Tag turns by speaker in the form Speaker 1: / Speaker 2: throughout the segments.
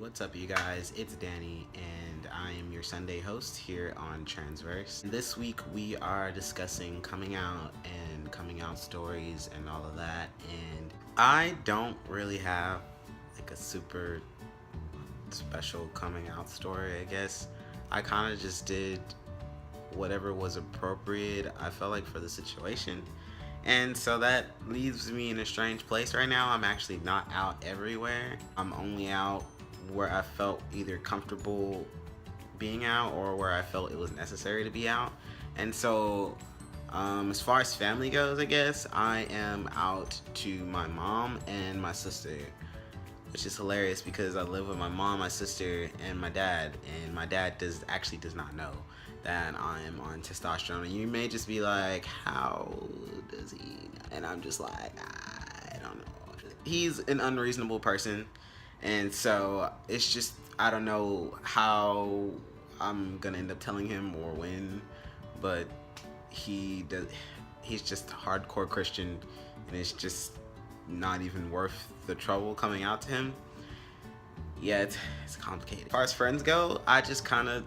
Speaker 1: What's up, you guys? It's Danny, and I am your Sunday host here on Transverse. This week, we are discussing coming out and coming out stories and all of that. And I don't really have like a super special coming out story, I guess. I kind of just did whatever was appropriate, I felt like, for the situation. And so that leaves me in a strange place right now. I'm actually not out everywhere. I'm only out where I felt either comfortable being out or where I felt it was necessary to be out. And so, as far as family goes, I guess I am out to my mom and my sister, which is hilarious because I live with my mom, my sister, and my dad. And my dad does not know that I am on testosterone. And you may just be like, how does he know? And I'm just like, I don't know. He's an unreasonable person, and so it's just, I don't know how I'm gonna end up telling him or when, but he's just a hardcore Christian, and it's just not even worth the trouble coming out to him. Yeah, it's complicated. As far as friends go, I just kind of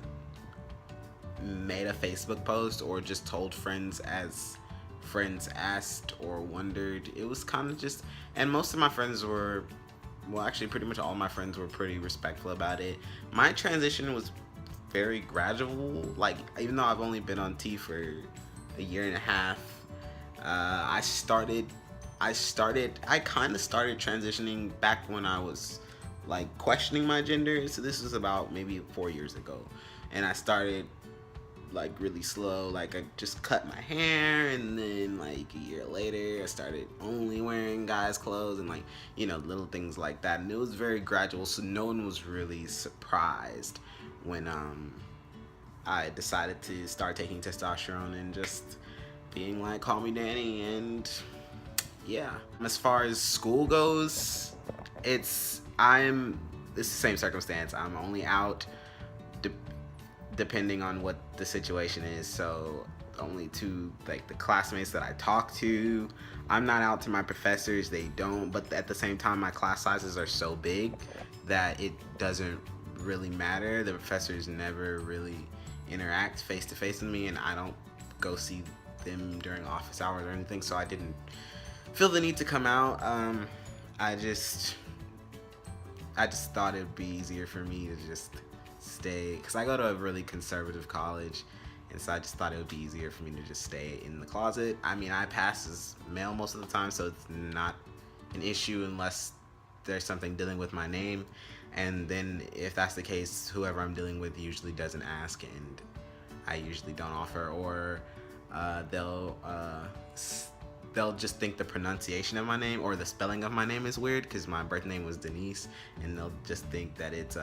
Speaker 1: made a Facebook post or just told friends as friends asked or wondered. It was kind of just, and most of my friends were, well, actually pretty much all my friends were pretty respectful about it. My transition was very gradual. Like, even though I've only been on T for a year and a half, I kind of started transitioning back when I was like questioning my gender. So this was about maybe 4 years ago, and I started like really slow. Like, I just cut my hair, and then like a year later I started only wearing guys clothes, and like, you know, little things like that. And it was very gradual, so no one was really surprised when I decided to start taking testosterone and just being like, call me Danny. And yeah, as far as school goes, it's the same circumstance. I'm only out depending on what the situation is. So only to like the classmates that I talk to. I'm not out to my professors, they don't, but at the same time my class sizes are so big that it doesn't really matter. The professors never really interact face to face with me, and I don't go see them during office hours or anything, so I didn't feel the need to come out. I just thought it'd be easier for me to just stay, because I go to a really conservative college, and so I just thought it would be easier for me to just stay in the closet. I mean, I pass as male most of the time, so it's not an issue unless there's something dealing with my name, and then if that's the case, whoever I'm dealing with usually doesn't ask, and I usually don't offer, or they'll just think the pronunciation of my name or the spelling of my name is weird, because my birth name was Denise, and they'll just think that it's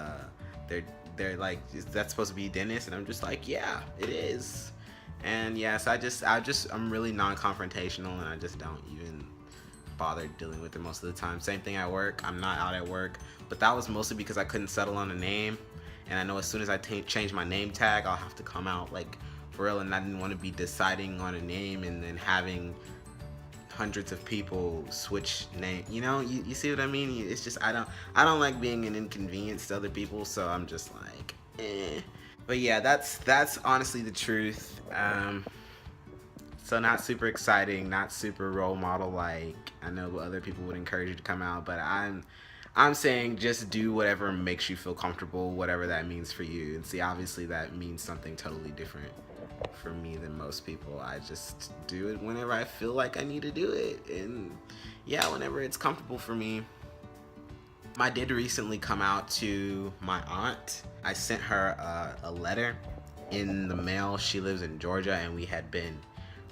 Speaker 1: they're like, is that supposed to be Dennis? And I'm just like, yeah, it is. And yes, I'm really non-confrontational, and I just don't even bother dealing with it most of the time. Same thing at work. I'm not out at work, but that was mostly because I couldn't settle on a name, and I know as soon as I change my name tag, I'll have to come out like for real, and I didn't want to be deciding on a name and then having hundreds of people switch name. You see what I mean? It's just, I don't like being an inconvenience to other people, so I'm just like, eh. But yeah, that's honestly the truth. So not super exciting, not super role model like. I know other people would encourage you to come out, but I'm saying just do whatever makes you feel comfortable, whatever that means for you. And see, obviously that means something totally different for me than most people. I just do it whenever I feel like I need to do it, and yeah, whenever it's comfortable for me. I did recently come out to my aunt. I sent her a letter in the mail. She lives in Georgia, and we had been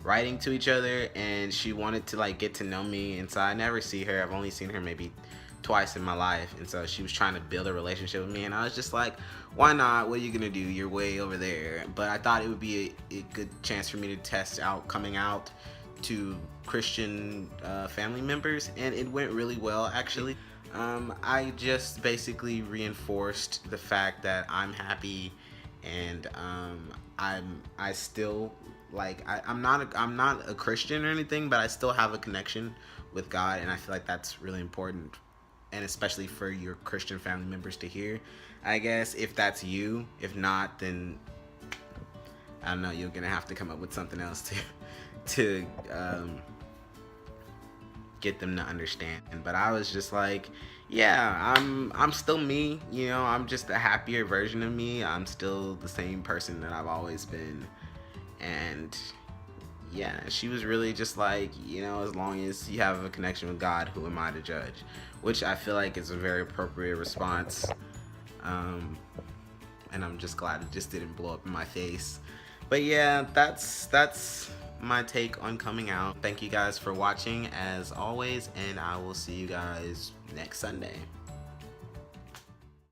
Speaker 1: writing to each other, and she wanted to like get to know me, and so I never see her. I've only seen her maybe twice in my life, and so she was trying to build a relationship with me, and I was just like, why not? What are you gonna do? You're way over there. But I thought it would be a good chance for me to test out coming out to Christian family members, and it went really well, actually. I just basically reinforced the fact that I'm happy, and I still like, I'm not a Christian or anything, but I still have a connection with God, and I feel like that's really important and especially for your Christian family members to hear, I guess, if that's you. If not, then I don't know, you're gonna have to come up with something else to get them to understand. But I was just like, yeah, I'm still me, you know, I'm just a happier version of me. I'm still the same person that I've always been. And yeah, she was really just like, you know, as long as you have a connection with God, who am I to judge? Which I feel like is a very appropriate response. And I'm just glad it just didn't blow up in my face. But yeah, that's my take on coming out. Thank you guys for watching as always, and I will see you guys next Sunday.